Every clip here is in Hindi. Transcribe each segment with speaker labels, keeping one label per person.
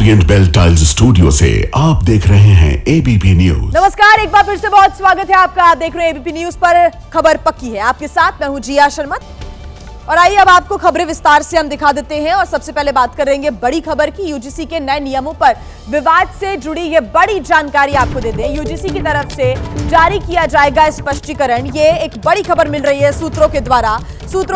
Speaker 1: ओरिएंट बेल टाइल्स स्टूडियो से आप देख रहे हैं एबीपी न्यूज।
Speaker 2: नमस्कार, एक बार फिर से बहुत स्वागत है आपका। आप देख रहे हैं एबीपी न्यूज पर खबर पक्की है। आपके साथ मैं हूं जिया शर्मा और आइए अब आपको खबरें विस्तार से हम दिखा देते हैं। और सबसे पहले बात करेंगे बड़ी खबर की। यूजीसी के नए नियमों पर विवाद से जुड़ी ये बड़ी जानकारी आपको दे दें। यूजीसी की तरफ से जारी किया जाएगा स्पष्टीकरण। ये एक बड़ी खबर मिल रही है सूत्रों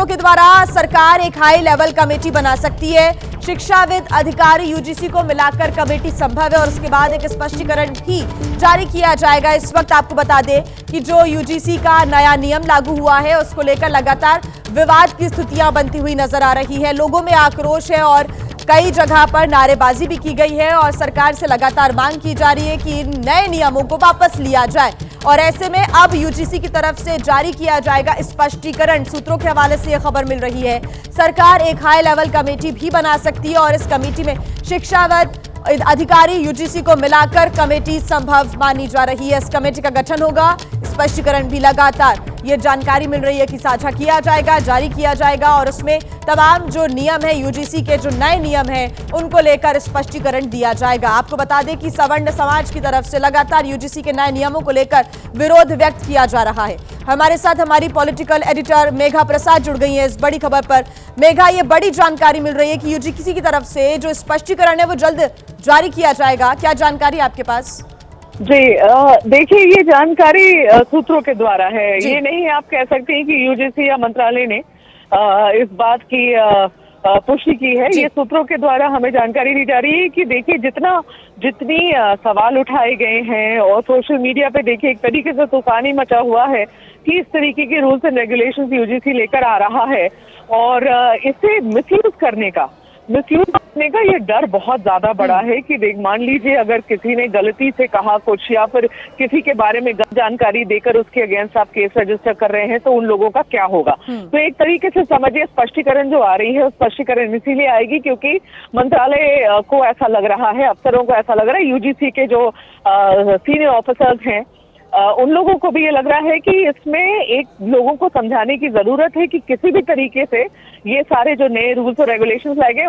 Speaker 2: के द्वारा सरकार एक हाई लेवल कमेटी बना सकती है। शिक्षाविद, अधिकारी, यूजीसी को मिलाकर कमेटी संभव है और उसके बाद एक स्पष्टीकरण भी जारी किया जाएगा। इस वक्त आपको बता दें कि जो यूजीसी का नया नियम लागू हुआ है उसको लेकर लगातार विवाद की स्थितियां बनती हुई नजर आ रही है। लोगों में आक्रोश है और कई जगह पर नारेबाजी भी की गई है और सरकार से लगातार मांग की जा रही है कि इन नए नियमों को वापस लिया जाए। और ऐसे में अब यूजीसी की तरफ से जारी किया जाएगा स्पष्टीकरण। सूत्रों के हवाले से यह खबर मिल रही है। सरकार एक हाई लेवल कमेटी भी बना सकती है और इस कमेटी में शिक्षाविद, अधिकारी, यूजीसी को मिलाकर कमेटी संभव मानी जा रही है। इस कमेटी का गठन होगा। स्पष्टीकरण भी लगातार ये जानकारी मिल रही है कि साझा किया जाएगा, जारी किया जाएगा और उसमें तमाम जो नियम है, यूजीसी के जो नए नियम हैं उनको लेकर स्पष्टीकरण दिया जाएगा। आपको बता दें कि सवर्ण समाज की तरफ से लगातार यूजीसी के नए नियमों को लेकर विरोध व्यक्त किया जा रहा है। हमारे साथ हमारी पॉलिटिकल एडिटर मेघा प्रसाद जुड़ गई है इस बड़ी खबर पर। मेघा, ये बड़ी जानकारी मिल रही है कि यूजीसी की तरफ से जो स्पष्टीकरण है वो जल्द जारी किया जाएगा। क्या जानकारी आपके पास?
Speaker 3: जी, देखिए, ये जानकारी सूत्रों के द्वारा है। ये नहीं आप कह सकते हैं कि यूजीसी या मंत्रालय ने इस बात की पुष्टि की है। ये सूत्रों के द्वारा हमें जानकारी दी जा रही है कि देखिए जितनी सवाल उठाए गए हैं और सोशल मीडिया पे देखिए एक तरीके से तूफानी मचा हुआ है कि इस तरीके के रूल्स एंड रेगुलेशंस यूजीसी लेकर आ रहा है और इसे मिसयूज करने का ये डर बहुत ज्यादा बड़ा है कि देख, मान लीजिए अगर किसी ने गलती से कहा कुछ या फिर किसी के बारे में गलत जानकारी देकर उसके अगेंस्ट आप केस रजिस्टर कर रहे हैं तो उन लोगों का क्या होगा। तो एक तरीके से समझिए स्पष्टीकरण जो आ रही है, स्पष्टीकरण इसीलिए आएगी क्योंकि मंत्रालय को ऐसा लग रहा है, अफसरों को ऐसा लग रहा है, यूजीसी के जो सीनियर ऑफिसर्स हैं उन लोगों को भी ये लग रहा है कि इसमें एक लोगों को समझाने की जरूरत है कि किसी भी तरीके से ये सारे जो नए रूल्स और रेगुलेशंस लाए गए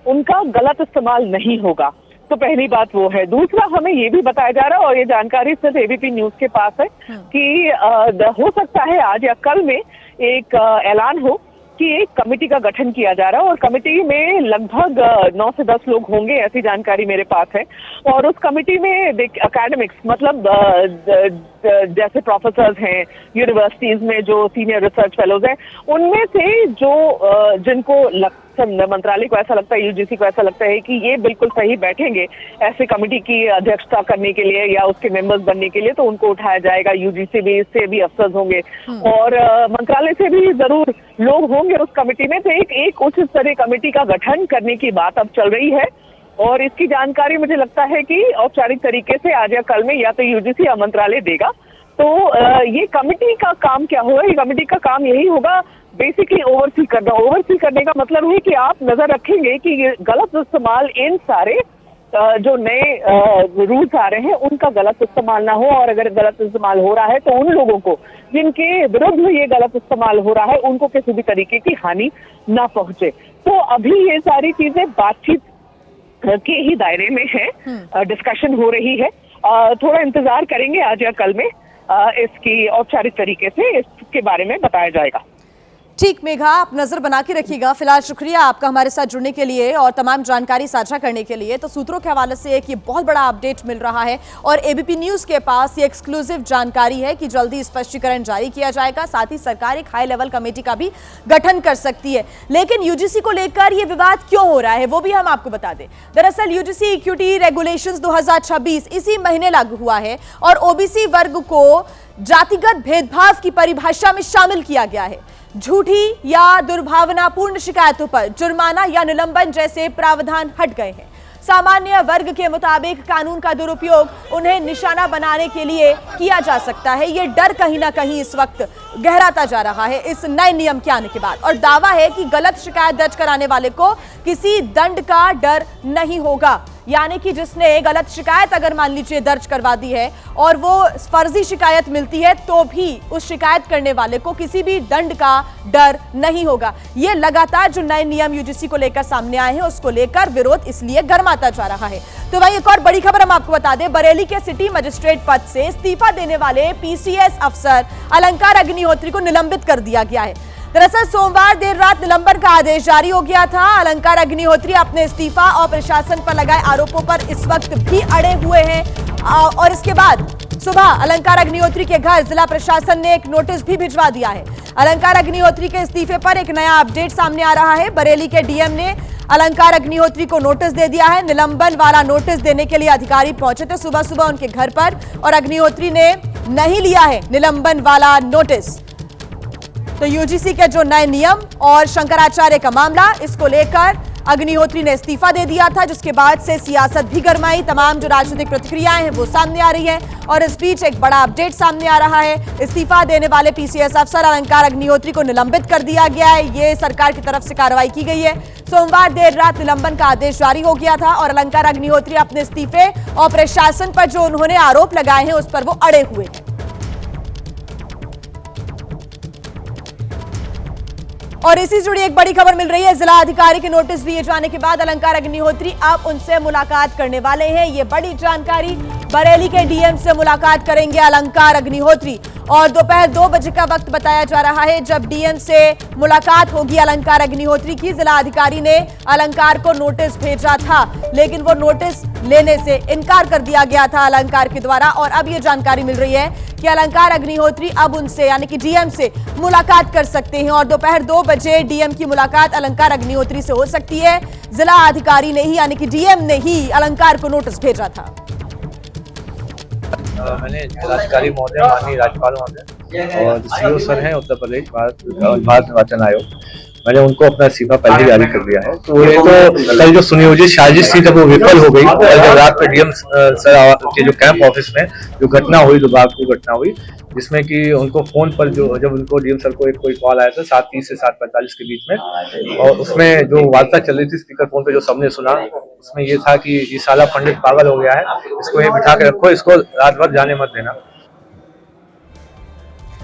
Speaker 3: उनका गलत इस्तेमाल नहीं होगा। तो पहली बात वो है। दूसरा, हमें ये भी बताया जा रहा है और ये जानकारी सिर्फ एबीपी न्यूज के पास है कि हो सकता है आज या कल में एक ऐलान हो कि एक कमेटी का गठन किया जा रहा है और कमेटी में लगभग 9 से 10 लोग होंगे, ऐसी जानकारी मेरे पास है। और उस कमेटी में एकेडमिक्स, मतलब जैसे प्रोफेसर्स हैं यूनिवर्सिटीज में जो सीनियर रिसर्च फेलोज हैं, उनमें से जो जिनको मंत्रालय को ऐसा लगता है, यूजीसी को ऐसा लगता है कि ये बिल्कुल सही बैठेंगे ऐसे कमेटी की अध्यक्षता करने के लिए या उसके मेंबर्स बनने के लिए, तो उनको उठाया जाएगा। यूजीसी से भी अफसर्स होंगे और मंत्रालय से भी जरूर लोग होंगे उस कमेटी में। तो एक उच्च स्तरीय कमेटी का गठन करने की बात अब चल रही है और इसकी जानकारी मुझे लगता है कि औपचारिक तरीके से आज या कल में या तो यूजीसी या मंत्रालय देगा। तो ये कमेटी का काम क्या होगा? ये कमेटी का काम यही होगा बेसिकली ओवरसी करना। ओवरसी करने का मतलब है कि आप नजर रखेंगे कि ये गलत इस्तेमाल, इन सारे जो नए रूल्स आ रहे हैं उनका गलत इस्तेमाल ना हो और अगर गलत इस्तेमाल हो रहा है तो उन लोगों को जिनके विरुद्ध ये गलत इस्तेमाल हो रहा है उनको किसी भी तरीके की हानि ना पहुंचे। तो अभी ये सारी चीजें बातचीत के ही दायरे में है, डिस्कशन हो रही है। थोड़ा इंतजार करेंगे, आज या कल में इसकी औपचारिक तरीके से इसके बारे में बताया जाएगा।
Speaker 2: ठीक मेघा, आप नजर बना के रखिएगा। फिलहाल शुक्रिया आपका हमारे साथ जुड़ने के लिए और तमाम जानकारी साझा करने के लिए। तो सूत्रों के हवाले से एक ये बहुत बड़ा अपडेट मिल रहा है और एबीपी न्यूज के पास ये एक्सक्लूसिव जानकारी है कि जल्दी स्पष्टीकरण जारी किया जाएगा। साथ ही सरकार एक हाई लेवल कमेटी का भी गठन कर सकती है। लेकिन यूजीसी को लेकर ये विवाद क्यों हो रहा है वो भी हम आपको बता दें। दरअसल यूजीसी इक्विटी रेगुलेशंस 2026 इसी महीने लागू हुआ है और ओबीसी वर्ग को जातिगत भेदभाव की परिभाषा में शामिल किया गया है। झूठी या दुर्भावनापूर्ण शिकायतों पर जुर्माना या निलंबन जैसे प्रावधान हट गए हैं। सामान्य वर्ग के मुताबिक कानून का दुरुपयोग उन्हें निशाना बनाने के लिए किया जा सकता है। ये डर कहीं ना कहीं इस वक्त गहराता जा रहा है इस नए नियम के आने के बाद और दावा है कि गलत शिकायत दर्ज कराने वाले को किसी दंड का डर नहीं होगा। यानी कि जिसने गलत शिकायत अगर मान लीजिए दर्ज करवा दी है और वो फर्जी शिकायत मिलती है तो भी उस शिकायत करने वाले को किसी भी दंड का डर नहीं होगा। ये लगातार जो नए नियम यूजीसी को लेकर सामने आए हैं उसको लेकर विरोध इसलिए गर्माता जा रहा है। तो भाई एक और बड़ी खबर हम आपको बता दें, बरेली के सिटी मजिस्ट्रेट पद से इस्तीफा देने वाले पीसीएस अफसर अलंकार अग्निहोत्री को निलंबित कर दिया गया है। दरअसल सोमवार देर रात निलंबन का आदेश जारी हो गया था। अलंकार अग्निहोत्री अपने इस्तीफा और प्रशासन पर लगाए आरोपों पर इस वक्त भी अड़े हुए हैं और इसके बाद सुबह अलंकार अग्निहोत्री के घर जिला प्रशासन ने एक नोटिस भी भिजवा दिया है। अलंकार अग्निहोत्री के इस्तीफे पर एक नया अपडेट सामने आ रहा है। बरेली के डीएम ने अलंकार अग्निहोत्री को नोटिस दे दिया है। निलंबन वाला नोटिस देने के लिए अधिकारी पहुंचे थे सुबह सुबह उनके घर पर और अग्निहोत्री ने नहीं लिया है निलंबन वाला नोटिस। तो यूजीसी के जो नए नियम और शंकराचार्य का मामला, इसको लेकर अग्निहोत्री ने इस्तीफा दे दिया था, जिसके बाद से सियासत भी गरमाई। तमाम जो राजनीतिक प्रतिक्रियाएं हैं वो सामने आ रही हैं और इस बीच एक बड़ा अपडेट सामने आ रहा है। इस्तीफा देने वाले पीसीएस अफसर अलंकार अग्निहोत्री को निलंबित कर दिया गया है। ये सरकार की तरफ से कार्रवाई की गई है। सोमवार देर रात निलंबन का आदेश जारी हो गया था और अलंकार अग्निहोत्री अपने इस्तीफे और प्रशासन पर जो उन्होंने आरोप लगाए हैं उस पर वो अड़े हुए हैं। और इसी से जुड़ी एक बड़ी खबर मिल रही है। जिला अधिकारी के नोटिस दिए जाने के बाद अलंकार अग्निहोत्री अब उनसे मुलाकात करने वाले हैं। ये बड़ी जानकारी, बरेली के डीएम से मुलाकात करेंगे अलंकार अग्निहोत्री और दोपहर 2 बजे का वक्त बताया जा रहा है जब डीएम से मुलाकात होगी अलंकार अग्निहोत्री की। जिला अधिकारी ने अलंकार को नोटिस भेजा था लेकिन वो नोटिस लेने से इनकार कर दिया गया था अलंकार के द्वारा और अब ये जानकारी मिल रही है कि अलंकार अग्निहोत्री अब उनसे यानी कि डीएम से मुलाकात कर सकते हैं और दोपहर 2 बजे डीएम की मुलाकात अलंकार अग्निहोत्री से हो सकती है। जिला अधिकारी ने ही यानी कि डीएम ने ही अलंकार को नोटिस भेजा था।
Speaker 4: मैंने जिलाधिकारी महोदय, माननीय राज्यपाल महोदय और सीओ सर हैं उत्तर प्रदेश भारत निर्वाचन आयोग, मैंने उनको अपना इस्तीफा पहले जारी कर दिया है। तो ये तो कल जो सुनियोजित साजिश थी जब वो विफल हो गई, जब रात में डीएम सर के जो कैंप ऑफिस में जो घटना हुई, दुर्भाग्यपूर्ण घटना हुई, जिसमें कि उनको फोन पर जब उनको डीएम सर को कोई कॉल आया था 7:30 से 7:45 के बीच में और उसमें जो वार्ता चल रही थी स्पीकर फोन पे जो सबने सुना, उसमें ये था कि ये साला पंडित पागल हो गया है, इसको ये बिठा के रखो, इसको रात भर जाने मत देना।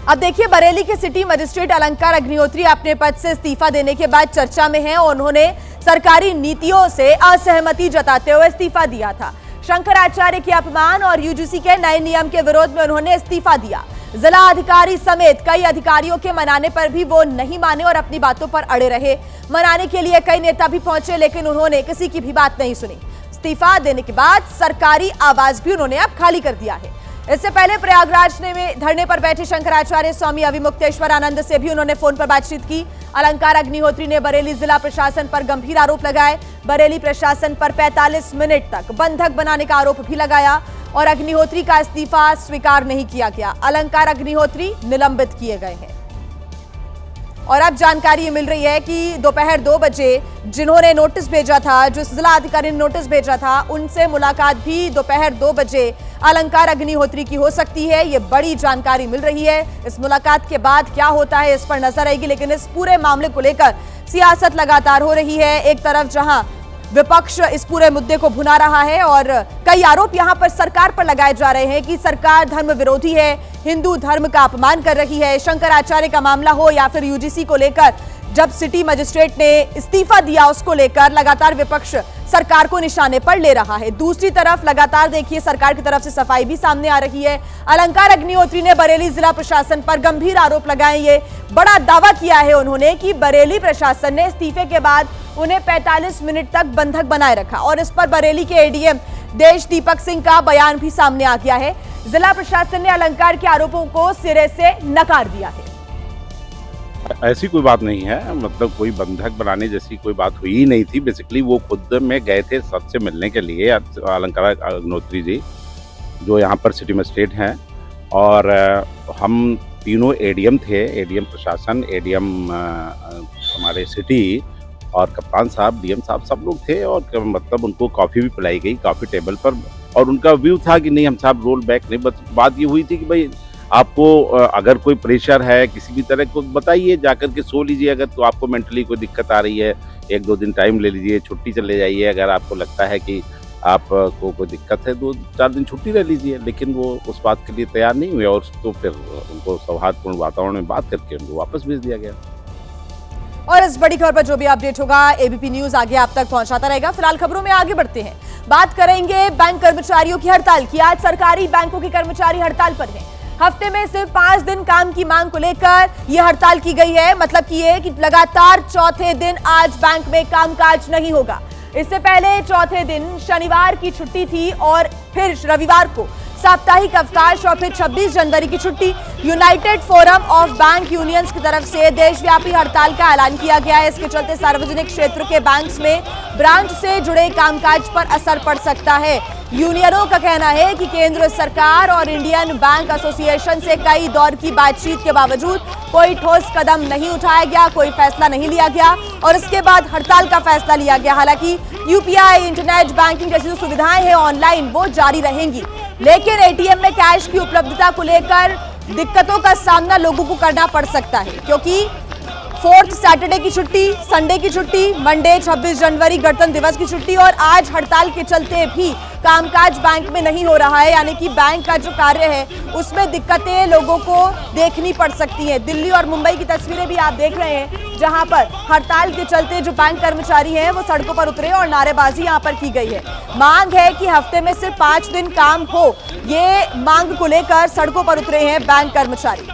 Speaker 2: अब देखिए, बरेली के सिटी मजिस्ट्रेट अलंकार अग्निहोत्री अपने पद से इस्तीफा देने के बाद चर्चा में हैं और उन्होंने सरकारी नीतियों से असहमति जताते हुए इस्तीफा दिया था। शंकराचार्य के अपमान और यूजीसी के नए नियम के विरोध में उन्होंने इस्तीफा दिया। जिला अधिकारी समेत कई अधिकारियों के मनाने पर भी वो नहीं माने और अपनी बातों पर अड़े रहे। मनाने के लिए कई नेता भी पहुंचे लेकिन उन्होंने किसी की भी बात नहीं सुनी। इस्तीफा देने के बाद सरकारी आवास भी उन्होंने अब खाली कर दिया है। इससे पहले प्रयागराज में धरने पर बैठे शंकराचार्य स्वामी अविमुक्तेश्वर आनंद से भी उन्होंने फोन पर बातचीत की। अलंकार अग्निहोत्री ने बरेली जिला प्रशासन पर गंभीर आरोप लगाए। बरेली प्रशासन पर 45 मिनट तक बंधक बनाने का आरोप भी लगाया और अग्निहोत्री का इस्तीफा स्वीकार नहीं किया गया। अलंकार अग्निहोत्री निलंबित किए गए हैं और अब जानकारी ये मिल रही है कि दोपहर 2 बजे जिन्होंने नोटिस भेजा था, जो जिला अधिकारी ने नोटिस भेजा था, उनसे मुलाकात भी दोपहर 2 बजे अलंकार अग्निहोत्री की हो सकती है। ये बड़ी जानकारी मिल रही है। इस मुलाकात के बाद क्या होता है इस पर नजर आएगी, लेकिन इस पूरे मामले को लेकर सियासत लगातार हो रही है। एक तरफ जहां विपक्ष इस पूरे मुद्दे को भुना रहा है और कई आरोप यहां पर सरकार पर लगाए जा रहे हैं कि सरकार धर्म विरोधी है, हिंदू धर्म का अपमान कर रही है। शंकराचार्य का मामला हो या फिर यूजीसी को लेकर जब सिटी मजिस्ट्रेट ने इस्तीफा दिया उसको लेकर लगातार विपक्ष सरकार को निशाने पर ले रहा है। दूसरी तरफ लगातार देखिए सरकार की तरफ से सफाई भी सामने आ रही है। अलंकार अग्निहोत्री ने बरेली जिला प्रशासन पर गंभीर आरोप लगाए। ये बड़ा दावा किया है उन्होंने कि बरेली प्रशासन ने इस्तीफे के बाद उन्हें 45 मिनट तक बंधक बनाए रखा और इस पर बरेली के एडीएम देश दीपक सिंह का बयान भी सामने आ गया है। जिला प्रशासन ने अलंकार के आरोपों को सिरे से नकार दिया है।
Speaker 5: ऐसी कोई बात नहीं है, मतलब कोई बंधक बनाने जैसी कोई बात हुई ही नहीं थी। बेसिकली वो खुद में गए थे सबसे मिलने के लिए, अलंकार अग्निहोत्री जी जो यहाँ पर सिटी मजिस्ट्रेट हैं और हम तीनों एडीएम थे, एडीएम प्रशासन, एडीएम हमारे सिटी और कप्तान साहब, डीएम साहब, सब लोग थे और मतलब उनको कॉफ़ी भी पिलाई गई कॉफ़ी टेबल पर और उनका व्यू था कि नहीं हम साहब रोल बैक नहीं। बात ये हुई थी कि भाई आपको अगर कोई प्रेशर है किसी भी तरह को बताइए, जाकर के सो लीजिए। अगर तो आपको मेंटली कोई दिक्कत आ रही है 1-2 दिन टाइम ले लीजिए, छुट्टी चले जाइए। अगर आपको लगता है कि आपको कोई दिक्कत है 2-4 दिन छुट्टी ले लीजिए, लेकिन वो उस बात के लिए तैयार नहीं हुए और तो फिर उनको सौहार्दपूर्ण वातावरण में बात करके उनको वापस भेज दिया गया।
Speaker 2: और इस बड़ी खबर पर जो भी अपडेट होगा एबीपी न्यूज आगे आप तक पहुंचाता रहेगा। फिलहाल खबरों में आगे बढ़ते हैं, बात करेंगे बैंक कर्मचारियों की हड़ताल की। आज सरकारी बैंकों के कर्मचारी हड़ताल पर हैं। हफ्ते में सिर्फ 5 दिन काम की मांग को लेकर यह हड़ताल की गई है। मतलब कि ये कि लगातार चौथे दिन आज बैंक में कामकाज नहीं होगा। इससे पहले चौथे दिन शनिवार की छुट्टी थी और फिर रविवार को साप्ताहिक अवकाश और फिर 26 जनवरी की छुट्टी। United forum of bank unions की तरफ से देशव्यापी हड़ताल का ऐलान किया गया है। इसके चलते सार्वजनिक क्षेत्र के बैंक्स में ब्रांच से जुड़े कामकाज पर असर पड़ सकता है। यूनियनों का कहना है कि केंद्र सरकार और इंडियन बैंक एसोसिएशन से कई दौर की बातचीत के बावजूद कोई ठोस कदम नहीं उठाया गया, कोई फैसला नहीं लिया गया और इसके बाद हड़ताल का फैसला लिया गया। हालांकि यूपीआई, इंटरनेट बैंकिंग जैसी जो सुविधाएं हैं ऑनलाइन वो जारी रहेंगी, लेकिन एटीएम में कैश की उपलब्धता को लेकर दिक्कतों का सामना लोगों को करना पड़ सकता है, क्योंकि 4th सैटरडे की छुट्टी, संडे की छुट्टी, मंडे 26 जनवरी गणतंत्र दिवस की छुट्टी और आज हड़ताल के चलते भी कामकाज बैंक में नहीं हो रहा है। यानी कि बैंक का जो कार्य है उसमें दिक्कतें लोगों को देखनी पड़ सकती हैं। दिल्ली और मुंबई की तस्वीरें भी आप देख रहे हैं, जहां पर हड़ताल के चलते जो बैंक कर्मचारी हैं वो सड़कों पर उतरे और नारेबाजी यहां पर की गई है। मांग है कि हफ्ते में सिर्फ 5 दिन काम हो, ये मांग को लेकर सड़कों पर उतरे हैं बैंक कर्मचारी।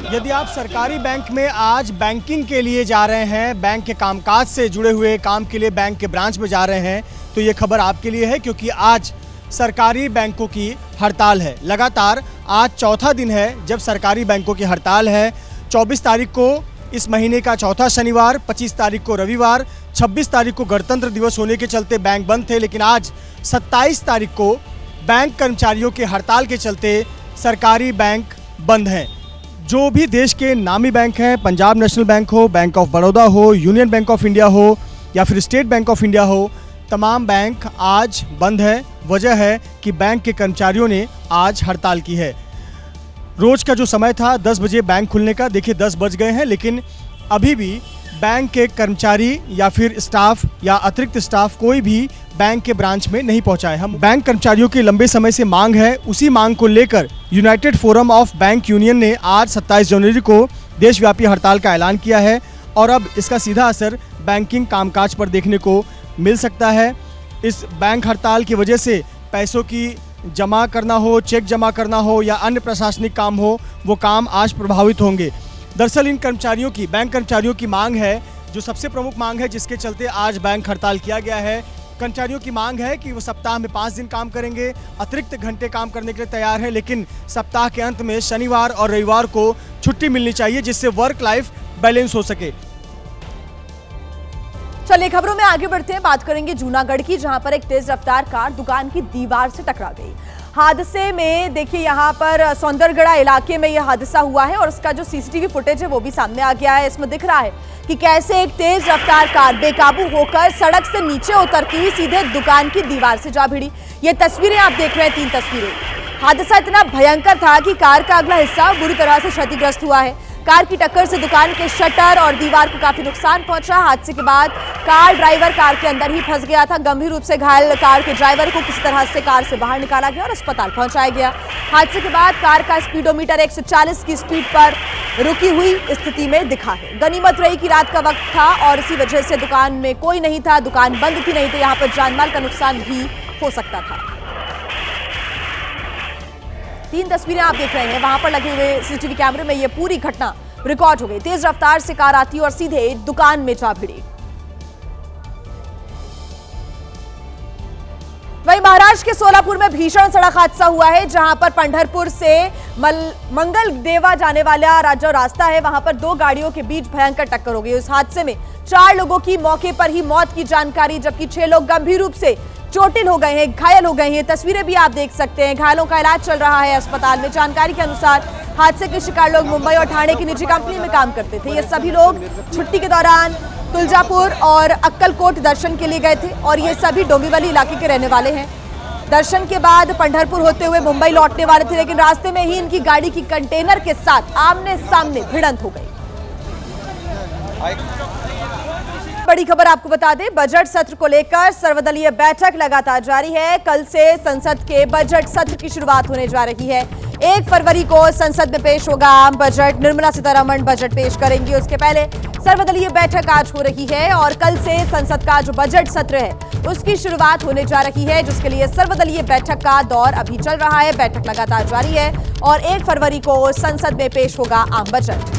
Speaker 6: यदि आप सरकारी बैंक में आज बैंकिंग के लिए जा रहे हैं, बैंक के कामकाज से जुड़े हुए काम के लिए बैंक के ब्रांच में जा रहे हैं, तो ये खबर आपके लिए है, क्योंकि आज सरकारी बैंकों की हड़ताल है। लगातार आज चौथा दिन है जब सरकारी बैंकों की हड़ताल है। 24 तारीख को इस महीने का चौथा शनिवार, 25 तारीख को रविवार, 26 तारीख को गणतंत्र दिवस होने के चलते बैंक बंद थे, लेकिन आज 27 तारीख को बैंक कर्मचारियों के हड़ताल के चलते सरकारी बैंक बंद हैं। जो भी देश के नामी बैंक हैं, पंजाब नेशनल बैंक हो, बैंक ऑफ बड़ौदा हो, यूनियन बैंक ऑफ इंडिया हो या फिर स्टेट बैंक ऑफ इंडिया हो, तमाम बैंक आज बंद है। वजह है कि बैंक के कर्मचारियों ने आज हड़ताल की है। रोज का जो समय था 10 बजे बैंक खुलने का, देखिए 10 बज गए हैं, लेकिन अभी भी बैंक के कर्मचारी या फिर स्टाफ या अतिरिक्त स्टाफ कोई भी बैंक के ब्रांच में नहीं पहुंचा है। हम बैंक कर्मचारियों की लंबे समय से मांग है, उसी मांग को लेकर United forum of bank union ने आज 27 जनवरी को देशव्यापी हड़ताल का ऐलान किया है और अब इसका सीधा असर बैंकिंग कामकाज पर देखने को मिल सकता है। इस बैंक हड़ताल की वजह से पैसों की जमा करना हो, चेक जमा करना हो या अन्य प्रशासनिक काम हो, वो काम आज प्रभावित होंगे। दरअसल इन कर्मचारियों की, बैंक कर्मचारियों की मांग है, जो सबसे प्रमुख मांग है जिसके चलते आज बैंक हड़ताल किया गया है। कर्मचारियों की मांग है कि वो सप्ताह में 5 दिन काम करेंगे, अतिरिक्त घंटे काम करने के लिए तैयार है, लेकिन सप्ताह के अंत में शनिवार और रविवार को छुट्टी मिलनी चाहिए जिससे वर्क लाइफ बैलेंस हो सके।
Speaker 2: चलिए खबरों में आगे बढ़ते हैं, बात करेंगे जूनागढ़ की, जहां पर एक तेज रफ्तार कार दुकान की दीवार से टकरा गई। हादसे में देखिए यहां पर सौंदरगढ़ा इलाके में यह हादसा हुआ है और उसका जो सीसीटीवी फुटेज है वो भी सामने आ गया है। इसमें दिख रहा है कि कैसे एक तेज रफ्तार कार बेकाबू होकर सड़क से नीचे उतरती हुई सीधे दुकान की दीवार से जा भिड़ी। ये तस्वीरें आप देख रहे हैं, 3 तस्वीरें। हादसा इतना भयंकर था कि कार का अगला हिस्सा बुरी तरह से क्षतिग्रस्त हुआ है। कार की टक्कर से दुकान के शटर और दीवार को काफी नुकसान पहुंचा। हादसे के बाद कार ड्राइवर कार के अंदर ही फंस गया था। गंभीर रूप से घायल कार के ड्राइवर को किसी तरह से कार से बाहर निकाला गया और अस्पताल पहुंचाया गया। हादसे के बाद कार का स्पीडोमीटर 140 की स्पीड पर रुकी हुई स्थिति में दिखा है। गनीमत रही कि रात का वक्त था और इसी वजह से दुकान में कोई नहीं था, दुकान बंद थी, नहीं तो यहाँ पर जानमाल का नुकसान भी हो सकता था। 3 तस्वीरें आप देख रहे हैं, वहां पर लगे हुए सीसीटीवी कैमरे में ये पूरी घटना रिकॉर्ड हो गई। तेज रफ्तार से कार आती और सीधे दुकान में जा भिड़ी। वहीं महाराष्ट्र के सोलापुर में भीषण सड़क हादसा हुआ है, जहां पर पंढरपुर से मंगल देवा जाने वाला जो रास्ता है वहां पर 2 गाड़ियों के बीच भयंकर टक्कर हो गई। उस हादसे में 4 लोगों की मौके पर ही मौत की जानकारी, जबकि 6 लोग गंभीर रूप से चोटिल हो गए हैं, घायल हो गए हैं। तस्वीरें भी आप देख सकते हैं, घायलों का इलाज चल रहा है अस्पताल में। जानकारी के अनुसार हादसे के शिकार लोग मुंबई और ठाणे की निजी कंपनी में काम करते थे। ये सभी लोग छुट्टी के दौरान तुलजापुर और अक्कलकोट दर्शन के लिए गए थे और ये सभी डोंबिवली इलाके के रहने वाले हैं। दर्शन के बाद पंढरपुर होते हुए मुंबई लौटने वाले थे, लेकिन रास्ते में ही इनकी गाड़ी की कंटेनर के साथ आमने सामने भिड़ंत हो गई। बड़ी खबर आपको बता दें, बजट सत्र को लेकर सर्वदलीय बैठक लगातार जारी है। कल से संसद के बजट सत्र की शुरुआत होने जा रही है। 1 फरवरी को संसद में पेश होगा आम बजट। निर्मला सीतारमण बजट पेश करेंगी। उसके पहले सर्वदलीय बैठक आज हो रही है और कल से संसद का जो बजट सत्र है उसकी शुरुआत होने जा रही है, जिसके लिए सर्वदलीय बैठक का दौर अभी चल रहा है। बैठक लगातार जारी है और 1 फरवरी को संसद में पेश होगा आम बजट।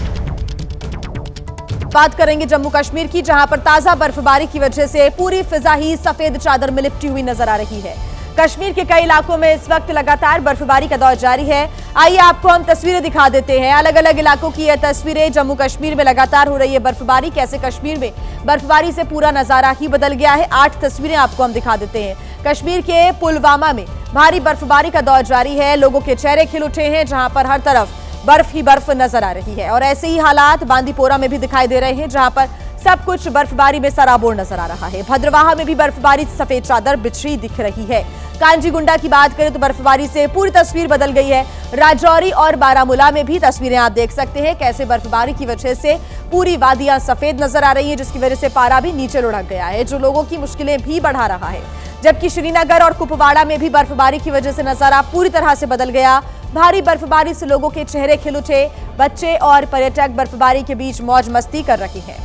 Speaker 2: बात करेंगे जम्मू कश्मीर की, जहां पर ताजा बर्फबारी की वजह से पूरी फिजा ही सफेद चादर में लिपटी हुई नजर आ रही है। कश्मीर के कई इलाकों में इस वक्त लगातार बर्फबारी का दौर जारी है। आइए आपको हम तस्वीरें दिखा देते हैं। अलग अलग इलाकों की यह तस्वीरें। जम्मू कश्मीर में लगातार हो रही है बर्फबारी। कैसे कश्मीर में बर्फबारी से पूरा नजारा ही बदल गया है। 8 तस्वीरें आपको हम दिखा देते हैं। कश्मीर के पुलवामा में भारी बर्फबारी का दौर जारी है। लोगों के चेहरे खिल उठे हैं, जहां पर हर तरफ बर्फ ही बर्फ नजर आ रही है। और ऐसे ही हालात बांदीपोरा में भी दिखाई दे रहे हैं, जहां पर सब कुछ बर्फबारी में सराबोर नजर आ रहा है। भद्रवाह में भी बर्फबारी से सफेद चादर बिछी दिख रही है। कांजीगुंडा की बात करें तो बर्फबारी से पूरी तस्वीर बदल गई है। राजौरी और बारामूला में भी तस्वीरें आप देख सकते हैं, कैसे बर्फबारी की वजह से पूरी वादियां सफेद नजर आ रही है, जिसकी वजह से पारा भी नीचे लुढ़क गया है, जो लोगों की मुश्किलें भी बढ़ा रहा है। जबकि श्रीनगर और कुपवाड़ा में भी बर्फबारी की वजह से नजारा पूरी तरह से बदल गया। भारी बर्फबारी से लोगों के चेहरे खिल उठे। बच्चे और पर्यटक बर्फबारी के बीच मौज मस्ती कर रहे हैं।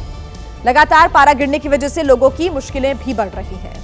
Speaker 2: लगातार पारा गिरने की वजह से लोगों की मुश्किलें भी बढ़ रही हैं।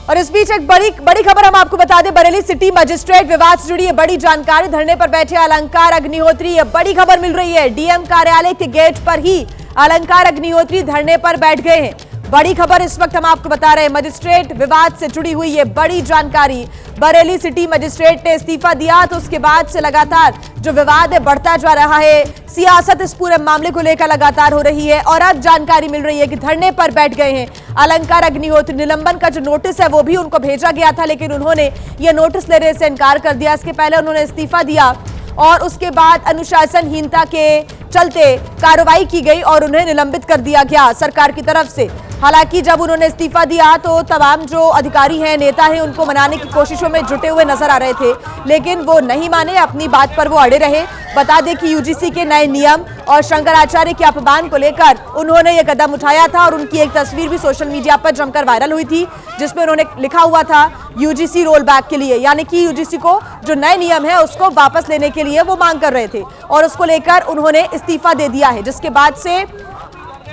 Speaker 2: और इस बीच एक बड़ी खबर हम आपको बता दें, बरेली सिटी मजिस्ट्रेट विवाद से जुड़ी है बड़ी जानकारी। धरने पर बैठे अलंकार अग्निहोत्री, ये बड़ी खबर मिल रही है। डीएम कार्यालय के गेट पर ही अलंकार अग्निहोत्री धरने पर बैठ गए हैं। बड़ी खबर इस वक्त हम आपको बता रहे हैं। मजिस्ट्रेट विवाद से जुड़ी हुई ये बड़ी जानकारी। बरेली सिटी मजिस्ट्रेट ने इस्तीफा दिया तो उसके बाद से लगातार जो विवाद है बढ़ता जा रहा है। सियासत इस पूरे मामले को लेकर लगातार हो रही है और अब जानकारी मिल रही है कि धरने पर बैठ गए हैं अलंकार अग्निहोत्री। निलंबन का जो नोटिस है वो भी उनको भेजा गया था, लेकिन उन्होंने ये नोटिस लेने से इनकार कर दिया। इसके पहले उन्होंने इस्तीफा दिया और उसके बाद अनुशासनहीनता के चलते कार्रवाई की गई और उन्हें निलंबित कर दिया गया सरकार की तरफ से। हालांकि जब उन्होंने इस्तीफा दिया तो तमाम जो अधिकारी हैं, नेता हैं, उनको मनाने की कोशिशों में जुटे हुए नजर आ रहे थे, लेकिन वो नहीं माने। अपनी बात पर वो अड़े रहे। बता दें कि यूजीसी के नए नियम और शंकराचार्य के अपमान को लेकर उन्होंने ये कदम उठाया था और उनकी एक तस्वीर भी सोशल मीडिया पर जमकर वायरल हुई थी, जिसमें उन्होंने लिखा हुआ था यूजीसी रोल बैक के लिए, यानी कि यूजीसी को जो नए नियम है उसको वापस लेने के लिए वो मांग कर रहे थे और उसको लेकर उन्होंने इस्तीफा दे दिया है, जिसके बाद से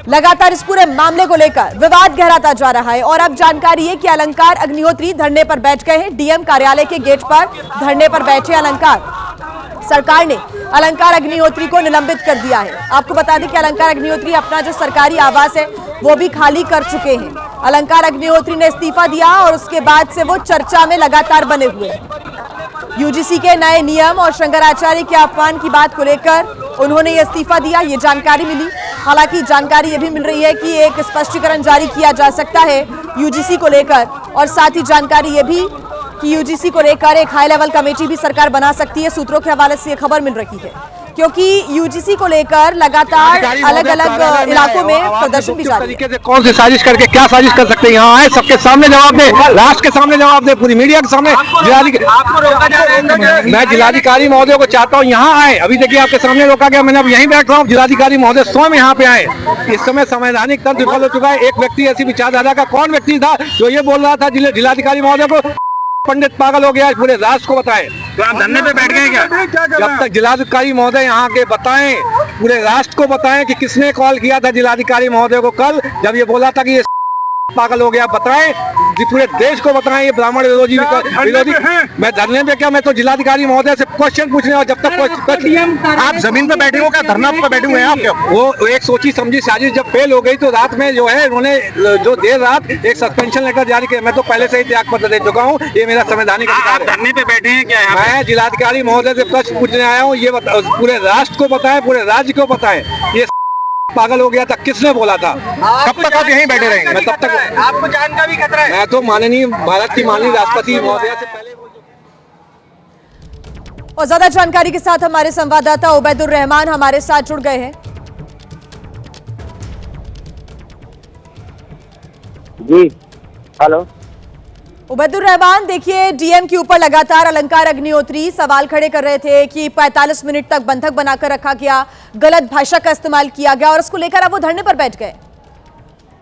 Speaker 2: लगातार इस पूरे मामले को लेकर विवाद गहराता जा रहा है। और अब जानकारी है कि अलंकार अग्निहोत्री धरने पर बैठ गए हैं। डीएम कार्यालय के गेट पर धरने पर बैठे अलंकार। सरकार ने अलंकार अग्निहोत्री को निलंबित कर दिया है। आपको बता दें कि अलंकार अग्निहोत्री अपना जो सरकारी आवास है वो भी खाली कर चुके हैं। अलंकार अग्निहोत्री ने इस्तीफा दिया और उसके बाद से वो चर्चा में लगातार बने हुए हैं। यूजीसी के नए नियम और शंकराचार्य के अपमान की बात को लेकर उन्होंने ये इस्तीफा दिया, ये जानकारी मिली। हालांकि जानकारी ये भी मिल रही है कि एक स्पष्टीकरण जारी किया जा सकता है यूजीसी को लेकर, और साथ ही जानकारी ये भी कि यूजीसी को लेकर एक हाई लेवल कमेटी भी सरकार बना सकती है। सूत्रों के हवाले से ये खबर मिल रही है, क्योंकि यूजीसी को लेकर लगातार अलग अलग इलाकों में प्रदर्शन भी जारी है।
Speaker 7: से कौन सी साजिश करके क्या साजिश कर सकते हैं, यहाँ आए सबके सामने जवाब दे, राष्ट्र के सामने जवाब दे, पूरी मीडिया के सामने। मैं जिलाधिकारी महोदय को चाहता हूँ यहाँ आए। अभी देखिए आपके सामने रोका गया, मैंने अब यहीं बैठ रहा हूँ। जिलाधिकारी महोदय स्वयं यहाँ पे आए। इस समय संवैधानिक तंत्र विफल हो चुका है। एक व्यक्ति ऐसी विचारधारा का कौन व्यक्ति था जो ये बोल रहा था जिलाधिकारी महोदय को पंडित पागल हो गया, पूरे राष्ट्र को बताएं। तो आप धरने पे बैठ गए क्या? जब तक जिलाधिकारी महोदय यहाँ के बताएं, पूरे राष्ट्र को बताएं कि किसने कॉल किया था जिलाधिकारी महोदय को कल, जब ये बोला था कि ये पागल हो गया, बताएं, पूरे देश को बताएं ये ब्राह्मण विरोधी। मैं धरने पे क्या, मैं तो जिलाधिकारी महोदय से क्वेश्चन पूछने, और जब तक आप जमीन पे बैठे हो क्या, धरना पे बैठे हुए हैं आप क्या? वो एक सोची समझी साजिश जब फेल हो गई तो रात में जो है उन्होंने जो देर रात एक सस्पेंशन लेटर जारी किया। मैं तो पहले से ही त्याग पत्र दे चुका हूँ, ये मेरा संवैधानिक अधिकार है। धरने पे बैठे हैं क्या? मैं जिलाधिकारी महोदय से प्रश्न पूछने आया हूँ, ये पूरे राष्ट्र को बताएं, पूरे राज्य को बताएं ये पागल हो गया था, किसने बोला था? कब तक आप यहीं बैठे रहेंगे? मैं तब तक, आपको जान का भी खतरा है। मैं तो माननीय भारत की माननीय राष्ट्रपति महोदया से पहले।
Speaker 2: और ज्यादा जानकारी के साथ हमारे संवाददाता उबैदुर रहमान हमारे साथ जुड़ गए हैं।
Speaker 8: जी हेलो
Speaker 2: उबैदुर रहमान, देखिए डीएम के ऊपर लगातार अलंकार अग्निहोत्री सवाल खड़े कर रहे थे कि 45 मिनट तक बंधक बनाकर रखा गया, गलत भाषा का इस्तेमाल किया गया और उसको लेकर अब वो धरने पर बैठ गए।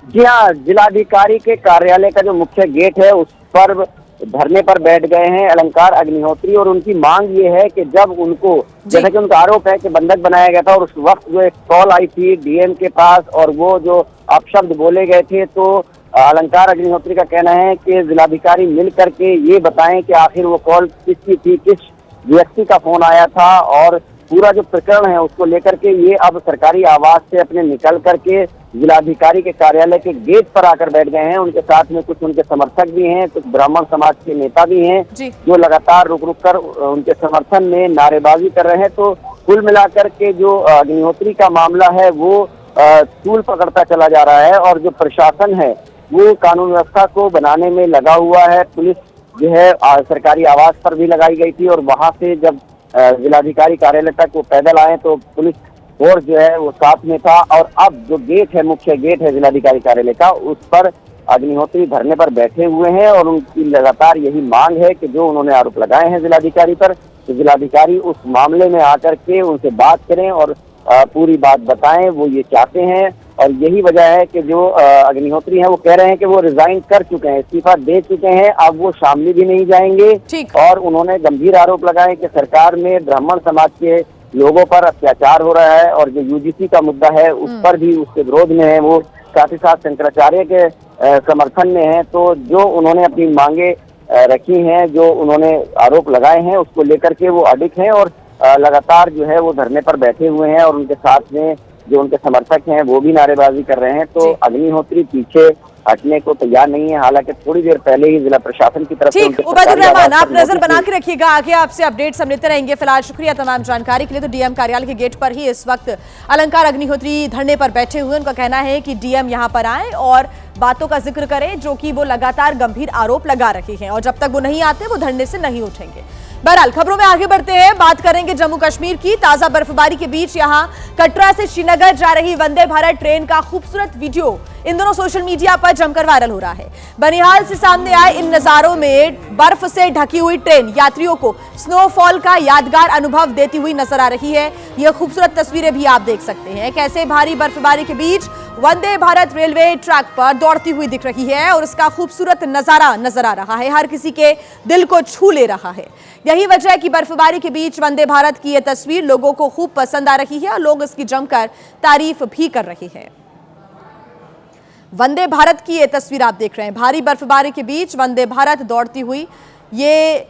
Speaker 8: जी हाँ, जिलाधिकारी के कार्यालय का जो मुख्य गेट है उस पर धरने पर बैठ गए हैं अलंकार अग्निहोत्री और उनकी मांग ये है कि जब उनको, जैसा कि उनका आरोप है कि बंधक बनाया गया था और उस वक्त जो एक कॉल आई थी डीएम के पास और वो जो अपशब्द बोले गए थे, तो अलंकार अग्निहोत्री का कहना है कि जिलाधिकारी मिल करके ये बताएं कि आखिर वो कॉल किसकी थी, किस व्यक्ति का फोन आया था और पूरा जो प्रकरण है उसको लेकर के ये अब सरकारी आवास से अपने निकल करके जिलाधिकारी के कार्यालय के गेट पर आकर बैठ गए हैं। उनके साथ में कुछ उनके समर्थक भी हैं, कुछ ब्राह्मण समाज के नेता भी हैं जो लगातार रुक रुक कर उनके समर्थन में नारेबाजी कर रहे हैं। तो कुल मिलाकर के जो अग्निहोत्री का मामला है वो तूल पकड़ता चला जा रहा है और जो प्रशासन है वो कानून व्यवस्था को बनाने में लगा हुआ है। पुलिस जो है सरकारी आवास पर भी लगाई गई थी और वहां से जब जिलाधिकारी कार्यालय तक वो पैदल आए तो पुलिस फोर्स जो है वो साथ में था और अब जो गेट है, मुख्य गेट है जिलाधिकारी कार्यालय का, उस पर अग्निहोत्री धरने पर बैठे हुए हैं और उनकी लगातार यही मांग है कि जो उन्होंने आरोप लगाए हैं जिलाधिकारी पर, तो जिलाधिकारी उस मामले में आकर के उनसे बात करें और पूरी बात बताएं। वो ये चाहते हैं और यही वजह है कि जो अग्निहोत्री हैं वो कह रहे हैं कि वो रिजाइन कर चुके हैं, इस्तीफा दे चुके हैं, अब वो शामली भी नहीं जाएंगे। और उन्होंने गंभीर आरोप लगाए कि सरकार में ब्राह्मण समाज के लोगों पर अत्याचार हो रहा है और जो यूजीसी का मुद्दा है उस पर भी उसके विरोध में है, वो साथ ही साथ शंकराचार्य के समर्थन में है। तो जो उन्होंने अपनी मांगे रखी हैं, जो उन्होंने आरोप लगाए हैं, उसको लेकर के वो अडिग हैं और लगातार जो है वो धरने पर बैठे हुए हैं और उनके साथ में जो उनके समर्थक हैं वो भी नारेबाजी कर रहे हैं। तो अग्निहोत्री पीछे हटने को तैयार नहीं है, हालांकि थोड़ी देर पहले ही जिला प्रशासन की तरफ से
Speaker 2: उबैदुर रहमान, आप नजर बना के रखिएगा, आगे आपसे अपडेट्स हम लेते रहेंगे। फिलहाल शुक्रिया तमाम जानकारी के लिए। तो डीएम कार्यालय के गेट पर ही इस वक्त अलंकार अग्निहोत्री धरने पर बैठे हुए। उनका कहना है कि डीएम यहाँ पर आए और बातों का जिक्र करें जो कि वो लगातार गंभीर आरोप लगा रहे हैं और जब तक वो नहीं आते वो धरने से नहीं उठेंगे। बहरहाल खबरों में आगे बढ़ते हैं, बात करेंगे जम्मू कश्मीर की। ताजा बर्फबारी के बीच यहां कटरा से श्रीनगर जा रही वंदे भारत ट्रेन का खूबसूरत वीडियो इन दोनों सोशल मीडिया पर जमकर वायरल हो रहा है। बनिहाल से सामने आए इन नजारों में बर्फ से ढकी हुई ट्रेन यात्रियों को स्नोफॉल का यादगार अनुभव देती हुई नजर आ रही है। यह खूबसूरत तस्वीरें भी आप देख सकते हैं कैसे भारी बर्फबारी के बीच वंदे भारत रेलवे ट्रैक पर दौड़ती हुई दिख रही है और इसका खूबसूरत नजारा नजर आ रहा है, हर किसी के दिल को छू ले रहा है। यही वजह है कि बर्फबारी के बीच वंदे भारत की यह तस्वीर लोगों को खूब पसंद आ रही है और लोग इसकी जमकर तारीफ भी कर रहे हैं। वंदे भारत की यह तस्वीर आप देख रहे हैं, भारी बर्फबारी के बीच वंदे भारत दौड़ती हुई, ये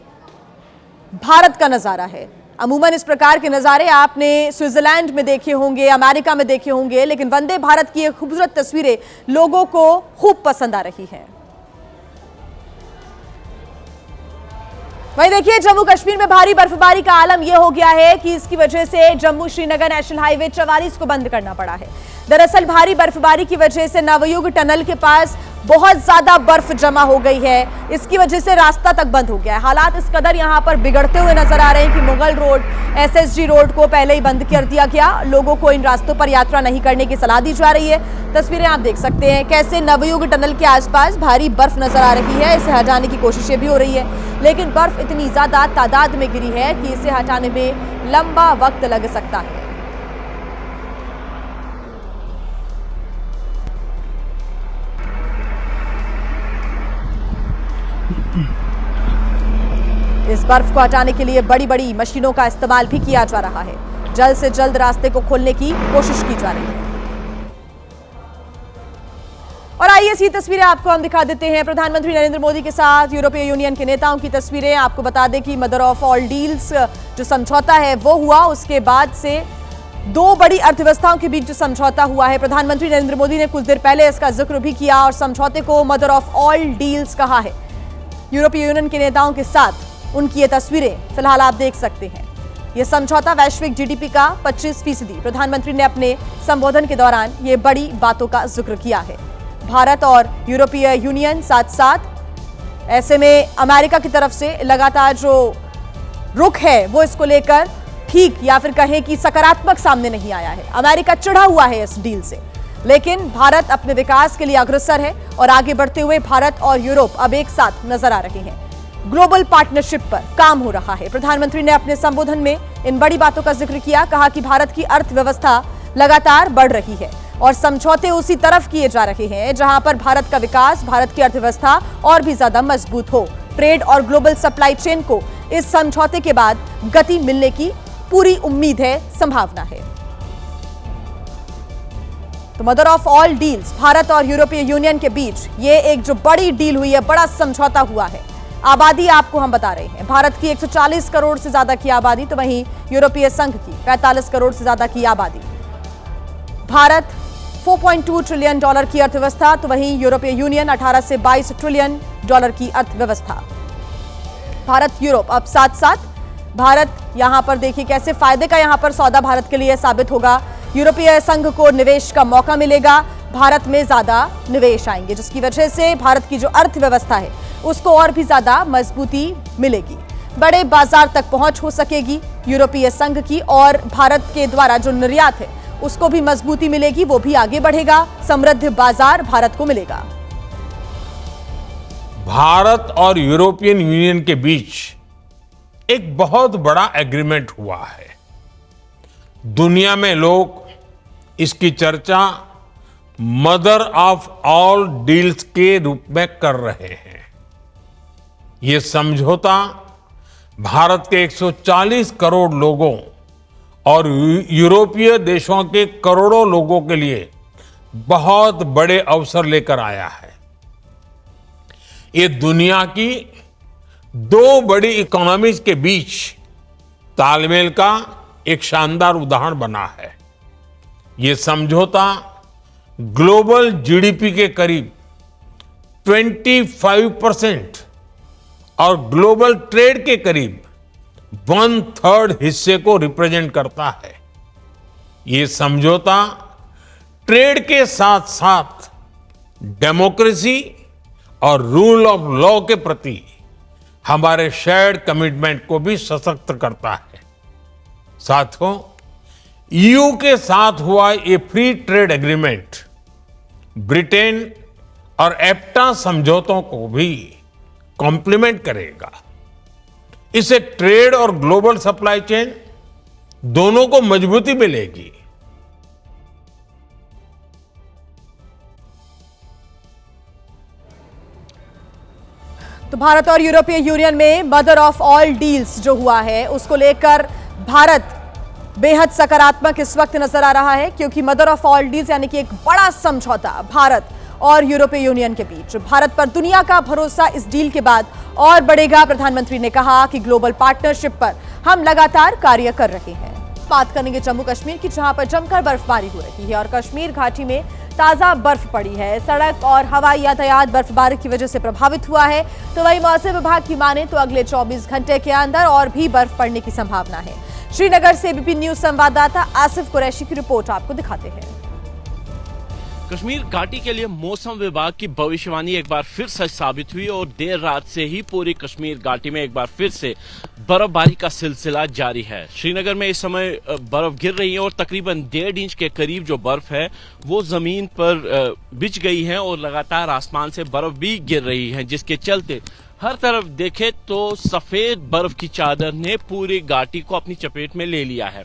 Speaker 2: भारत का नजारा है। अमूमन इस प्रकार के नज़ारे आपने स्विट्जरलैंड में देखे होंगे, अमेरिका में देखे होंगे, लेकिन वंदे भारत की ये खूबसूरत तस्वीरें लोगों को खूब पसंद आ रही हैं। वहीं देखिए जम्मू कश्मीर में भारी बर्फबारी का आलम यह हो गया है कि इसकी वजह से जम्मू श्रीनगर नेशनल हाईवे 44 को बंद करना पड़ा है। दरअसल भारी बर्फबारी की वजह से नवयुग टनल के पास बहुत ज्यादा बर्फ जमा हो गई है, इसकी वजह से रास्ता तक बंद हो गया है। हालात इस कदर यहां पर बिगड़ते हुए नजर आ रहे हैं कि मुगल रोड, एसएसजी रोड को पहले ही बंद कर दिया गया। लोगों को इन रास्तों पर यात्रा नहीं करने की सलाह दी जा रही है। तस्वीरें आप देख सकते हैं कैसे नवयुग टनल के आसपास भारी बर्फ नजर आ रही है। इसे हटाने की कोशिशें भी हो रही है, लेकिन बर्फ इतनी ज्यादा तादाद में गिरी है कि इसे हटाने में लंबा वक्त लग सकता है। इस बर्फ को हटाने के लिए बड़ी बड़ी मशीनों का इस्तेमाल भी किया जा रहा है। जल्द से जल्द रास्ते को खोलने की कोशिश की जा रही है। और आइए ऐसी तस्वीरें आपको हम दिखा देते हैं प्रधानमंत्री नरेंद्र मोदी के साथ यूरोपीय यूनियन के नेताओं की तस्वीरें। आपको बता दें कि मदर ऑफ ऑल डील्स जो समझौता है वो हुआ, उसके बाद से दो बड़ी अर्थव्यवस्थाओं के बीच जो समझौता हुआ है, प्रधानमंत्री नरेंद्र मोदी ने कुछ देर पहले इसका जिक्र भी किया और समझौते को मदर ऑफ ऑल डील्स कहा है। यूरोपीय यूनियन के नेताओं के साथ उनकी ये तस्वीरें फिलहाल आप देख सकते हैं। यह समझौता वैश्विक जीडीपी का 25%। प्रधानमंत्री ने अपने संबोधन के दौरान ये बड़ी बातों का जिक्र किया है। भारत और यूरोपीय यूनियन साथ साथ, ऐसे में अमेरिका की तरफ से लगातार जो रुख है वो इसको लेकर ठीक या फिर कहें कि सकारात्मक सामने नहीं आया है। अमेरिका चिढ़ा हुआ है इस डील से। लेकिन भारत अपने विकास के लिए अग्रसर है और आगे बढ़ते हुए भारत और यूरोप अब एक साथ नजर आ रहे हैं। ग्लोबल पार्टनरशिप पर काम हो रहा है। प्रधानमंत्री ने अपने संबोधन में इन बड़ी बातों का जिक्र किया। कहा कि भारत की अर्थव्यवस्था लगातार बढ़ रही है और समझौते उसी तरफ किए जा रहे हैं जहां पर भारत का विकास, भारत की अर्थव्यवस्था और भी ज्यादा मजबूत हो। ट्रेड और ग्लोबल सप्लाई चेन को इस समझौते के बाद गति मिलने की पूरी उम्मीद है, संभावना है। तो mother of all deals, Bharat और यूरोपीय यूनियन के बीच ये एक जो बड़ी डील हुई है, बड़ा समझौता हुआ है। आबादी आपको हम बता रहे हैं, भारत की 140 करोड़ से ज्यादा की आबादी, तो वहीं यूरोपीय संघ की 45 करोड़ से ज्यादा की आबादी। भारत 4.2 ट्रिलियन डॉलर की अर्थव्यवस्था, तो वहीं यूरोपीय यूनियन 18 से 22 ट्रिलियन डॉलर की अर्थव्यवस्था। भारत यूरोप अब साथ साथ, भारत यहां पर देखिए कैसे फायदे का यहां पर सौदा भारत के लिए साबित होगा। यूरोपीय संघ को निवेश का मौका मिलेगा, भारत में ज्यादा निवेश आएंगे, जिसकी वजह से भारत की जो अर्थव्यवस्था है उसको और भी ज्यादा मजबूती मिलेगी। बड़े बाजार तक पहुंच हो सकेगी यूरोपीय संघ की, और भारत के द्वारा जो निर्यात है उसको भी मजबूती मिलेगी, वो भी आगे बढ़ेगा। समृद्ध बाजार भारत को मिलेगा।
Speaker 9: भारत और यूरोपियन यूनियन के बीच एक बहुत बड़ा एग्रीमेंट हुआ है। दुनिया में लोग इसकी चर्चा मदर ऑफ ऑल डील्स के रूप में कर रहे हैं। ये समझौता भारत के 140 करोड़ लोगों और यूरोपीय देशों के करोड़ों लोगों के लिए बहुत बड़े अवसर लेकर आया है। ये दुनिया की दो बड़ी इकोनॉमीज के बीच तालमेल का एक शानदार उदाहरण बना है। ये समझौता ग्लोबल जीडीपी के करीब 25% और ग्लोबल ट्रेड के करीब 1/3 हिस्से को रिप्रेजेंट करता है। ये समझौता ट्रेड के साथ साथ डेमोक्रेसी और रूल ऑफ लॉ के प्रति हमारे शेयर्ड कमिटमेंट को भी सशक्त करता है। साथियों, ईयू के साथ हुआ ये फ्री ट्रेड एग्रीमेंट ब्रिटेन और एफ्टा समझौतों को भी कॉम्प्लीमेंट करेगा। इससे ट्रेड और ग्लोबल सप्लाई चेन दोनों को मजबूती मिलेगी।
Speaker 2: तो भारत और यूरोपीय यूनियन में मदर ऑफ ऑल डील्स जो हुआ है उसको लेकर भारत बेहद सकारात्मक इस वक्त नजर आ रहा है, क्योंकि मदर ऑफ ऑल डील्स यानी कि एक बड़ा समझौता भारत और यूरोपीय यूनियन के बीच। भारत पर दुनिया का भरोसा इस डील के बाद और बढ़ेगा। प्रधानमंत्री ने कहा कि ग्लोबल पार्टनरशिप पर हम लगातार कार्य कर रहे हैं। बात करेंगे जम्मू कश्मीर की, जहां पर जमकर बर्फबारी हो रही है और कश्मीर घाटी में ताजा बर्फ पड़ी है। सड़क और हवाई यातायात बर्फबारी की वजह से प्रभावित हुआ है। तो वहीं मौसम विभाग की माने तो अगले 24 घंटे के अंदर और भी बर्फ पड़ने की संभावना है। श्रीनगर से एबीपी न्यूज संवाददाता आसिफ कुरैशी की रिपोर्ट आपको दिखाते हैं।
Speaker 10: कश्मीर घाटी के लिए मौसम विभाग की भविष्यवाणी एक बार फिर सच साबित हुई और देर रात से ही पूरी कश्मीर घाटी में एक बार फिर से बर्फबारी का सिलसिला जारी है। श्रीनगर में इस समय बर्फ गिर रही है और तकरीबन 1.5 इंच के करीब जो बर्फ है वो जमीन पर बिछ गई है और लगातार आसमान से बर्फ भी गिर रही है, जिसके चलते हर तरफ देखे तो सफेद बर्फ की चादर ने पूरी घाटी को अपनी चपेट में ले लिया है।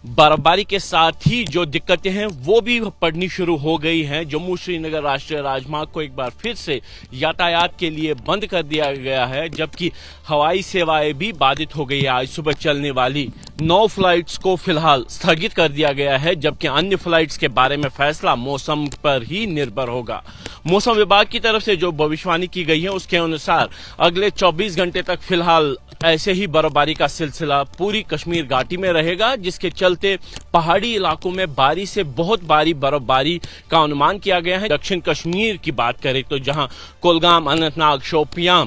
Speaker 10: बर्फबारी के साथ ही जो दिक्कतें हैं वो भी पड़नी शुरू हो गई हैं। जम्मू श्रीनगर राष्ट्रीय राजमार्ग को एक बार फिर से यातायात के लिए बंद कर दिया गया है, जबकि हवाई सेवाएं भी बाधित हो गई है। आज सुबह चलने वाली 9 फ्लाइट्स को फिलहाल स्थगित कर दिया गया है, जबकि अन्य फ्लाइट्स के बारे में फैसला मौसम पर ही निर्भर होगा। मौसम विभाग की तरफ से जो भविष्यवाणी की गई है उसके अनुसार अगले 24 घंटे तक फिलहाल ऐसे ही बर्फबारी का सिलसिला पूरी कश्मीर घाटी में रहेगा, जिसके चलते पहाड़ी इलाकों में भारी से बहुत भारी बर्फबारी का अनुमान किया गया है। दक्षिण कश्मीर की बात करें तो जहां कुलगाम, अनंतनाग, शोपियां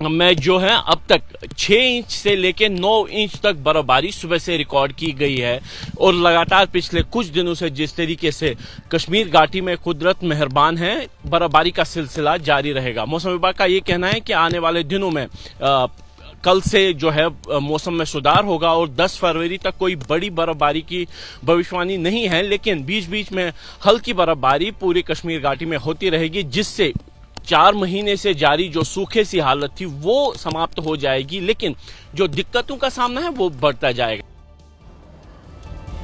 Speaker 10: में जो है अब तक 6 इंच से लेकर 9 इंच तक बर्फबारी सुबह से रिकॉर्ड की गई है और लगातार पिछले कुछ दिनों से जिस तरीके से कश्मीर घाटी में कुदरत मेहरबान है, बर्फबारी का सिलसिला जारी रहेगा। मौसम विभाग का ये कहना है कि आने वाले दिनों में कल से जो है मौसम में सुधार होगा और 10 फरवरी तक कोई बड़ी बर्फबारी की भविष्यवाणी नहीं है, लेकिन बीच बीच में हल्की बर्फबारी पूरी कश्मीर घाटी में होती रहेगी, जिससे 4 महीने से जारी जो सूखे सी हालत थी वो समाप्त हो जाएगी, लेकिन जो दिक्कतों का सामना है वो बढ़ता जाएगा।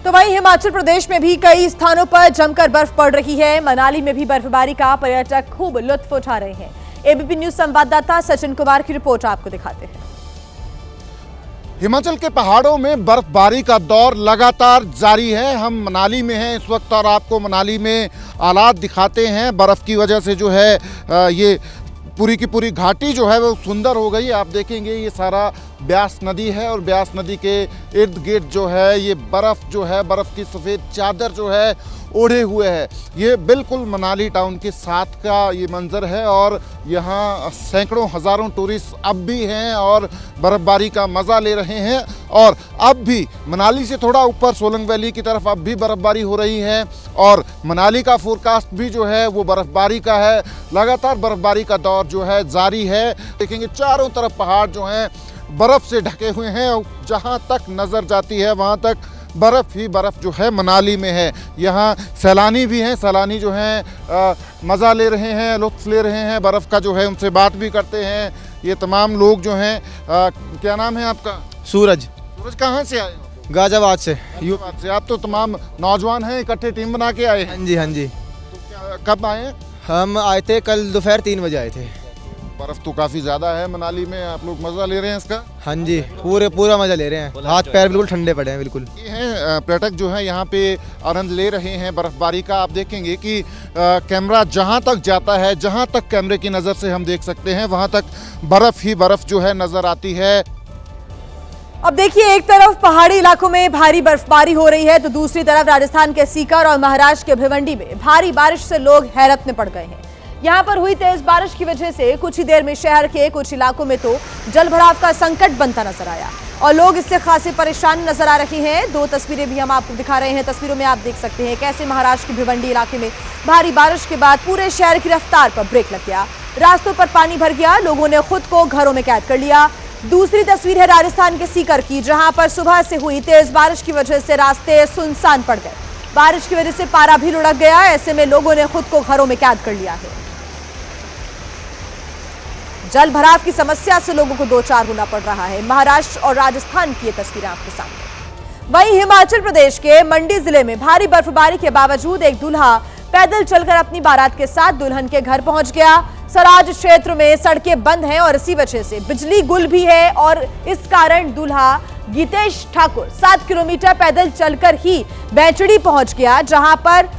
Speaker 2: तो वहीं हिमाचल प्रदेश में भी कई स्थानों पर जमकर बर्फ पड़ रही है। मनाली में भी बर्फबारी का पर्यटक खूब लुत्फ उठा रहे हैं। एबीपी न्यूज संवाददाता सचिन कुमार की रिपोर्ट आपको दिखाते हैं।
Speaker 11: हिमाचल के पहाड़ों में बर्फबारी का दौर लगातार जारी है। हम मनाली में हैं इस वक्त और आपको मनाली में हालात दिखाते हैं। बर्फ की वजह से जो है ये पूरी की पूरी घाटी जो है वो सुंदर हो गई। आप देखेंगे ये सारा ब्यास नदी है और ब्यास नदी के इर्द गिर्द जो है ये बर्फ़ जो है, बर्फ़ की सफ़ेद चादर जो है ओढ़े हुए है। ये बिल्कुल मनाली टाउन के साथ का ये मंज़र है और यहाँ सैकड़ों हज़ारों टूरिस्ट अब भी हैं और बर्फ़बारी का मज़ा ले रहे हैं। और अब भी मनाली से थोड़ा ऊपर सोलंग वैली की तरफ अब भी बर्फ़बारी हो रही है और मनाली का फोरकास्ट भी जो है वो बर्फ़बारी का है। लगातार बर्फ़बारी का दौर जो है जारी है। देखेंगे चारों तरफ पहाड़ जो हैं बर्फ़ से ढके हुए हैं। जहाँ तक नज़र जाती है वहाँ तक बर्फ़ ही बर्फ़ जो है मनाली में है। यहाँ सैलानी भी हैं, सैलानी जो हैं मज़ा ले रहे हैं, लुत्फ़ ले रहे हैं बर्फ़ का जो है। उनसे बात भी करते हैं। ये तमाम लोग जो हैं क्या नाम है आपका?
Speaker 12: सूरज।
Speaker 11: सूरज कहाँ से आए हो?
Speaker 12: गाजियाबाद से।
Speaker 11: गाजियाबाद से। आप तो तमाम नौजवान हैं, इकट्ठे टीम बना के आए हैं?
Speaker 12: हाँ जी, हाँ जी।
Speaker 11: तो कब आए हैं?
Speaker 12: हम आए थे कल दोपहर 3 बजे आए थे।
Speaker 11: बर्फ़ तो काफ़ी ज़्यादा है मनाली में, आप लोग मज़ा ले रहे हैं इसका?
Speaker 12: हाँ जी, पूरा मज़ा ले रहे हैं। हाथ पैर बिल्कुल ठंडे पड़े हैं बिल्कुल।
Speaker 11: ये हैं पर्यटक जो है यहाँ पे आनंद ले रहे हैं बर्फ़बारी का। आप देखेंगे कि कैमरा जहाँ तक जाता है, जहाँ तक कैमरे की नज़र से हम देख सकते हैं वहाँ तक बर्फ़ ही बर्फ़ जो है नज़र आती है।
Speaker 2: अब देखिए, एक तरफ पहाड़ी इलाकों में भारी बर्फबारी हो रही है तो दूसरी तरफ राजस्थान के सीकर और महाराष्ट्र के भिवंडी में भारी बारिश से लोग हैरत में पड़ गए हैं। यहाँ पर हुई तेज बारिश की वजह से कुछ ही देर में शहर के कुछ इलाकों में तो जलभराव का संकट बनता नजर आया और लोग इससे खासे परेशान नजर आ रहे हैं। 2 तस्वीरें भी हम आपको दिखा रहे हैं। तस्वीरों में आप देख सकते हैं कैसे महाराष्ट्र के भिवंडी इलाके में भारी बारिश के बाद पूरे शहर की रफ्तार पर ब्रेक लग गया। रास्तों पर पानी भर गया, लोगों ने खुद को घरों में कैद कर लिया। दूसरी तस्वीर है राजस्थान के सीकर की, जहां पर सुबह से हुई तेज बारिश की वजह से रास्ते सुनसान पड़ गए। बारिश की वजह से पारा भी लुढ़क गया। ऐसे में लोगों ने खुद को घरों में कैद कर लिया है। जल भराव की समस्या से लोगों को 2-4 होना पड़ रहा है। महाराष्ट्र और राजस्थान की ये तस्वीरें आपके सामने। वहीं हिमाचल प्रदेश के मंडी जिले में भारी बर्फबारी के बावजूद एक दूल्हा पैदल चलकर अपनी बारात के साथ दुल्हन के घर पहुंच गया। सराज क्षेत्र में सड़कें बंद हैं और इसी वजह से बिजली गुल भी है और इस कारण दूल्हा गीतेश ठाकुर 7 किलोमीटर पैदल चलकर ही बैचड़ी पहुंच गया, जहां पर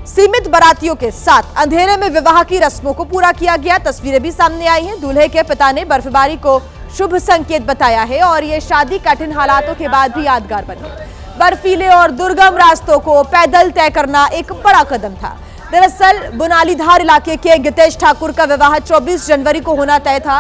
Speaker 2: सीमित बारातियों के साथ अंधेरे में विवाह की रस्मों को पूरा किया गया। तस्वीरें भी सामने आई हैं। दूल्हे के पिता ने बर्फबारी को शुभ संकेत बताया है और ये शादी कठिन हालातों के बाद भी यादगार बनी। बर्फीले और दुर्गम रास्तों को पैदल तय करना एक बड़ा कदम था। दरअसल बुनालीधार इलाके के गीतेश ठाकुर का विवाह 24 जनवरी को होना तय था।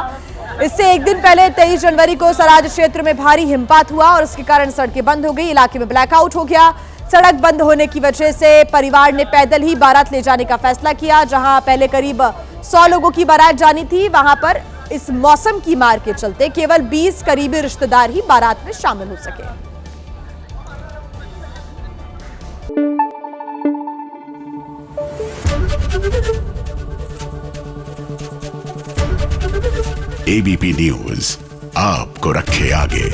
Speaker 2: इससे एक दिन पहले 23 जनवरी को सराज क्षेत्र में भारी हिमपात हुआ और उसके कारण सड़कें बंद हो गई। इलाके में ब्लैकआउट हो गया। सड़क बंद होने की वजह से परिवार ने पैदल ही बारात ले जाने का फैसला किया। जहां पहले करीब 100 लोगों की बारात जानी थी, वहां पर इस मौसम की मार के चलते केवल 20 करीबी रिश्तेदार ही बारात में शामिल हो सके।
Speaker 1: एबीपी न्यूज आपको रखे आगे।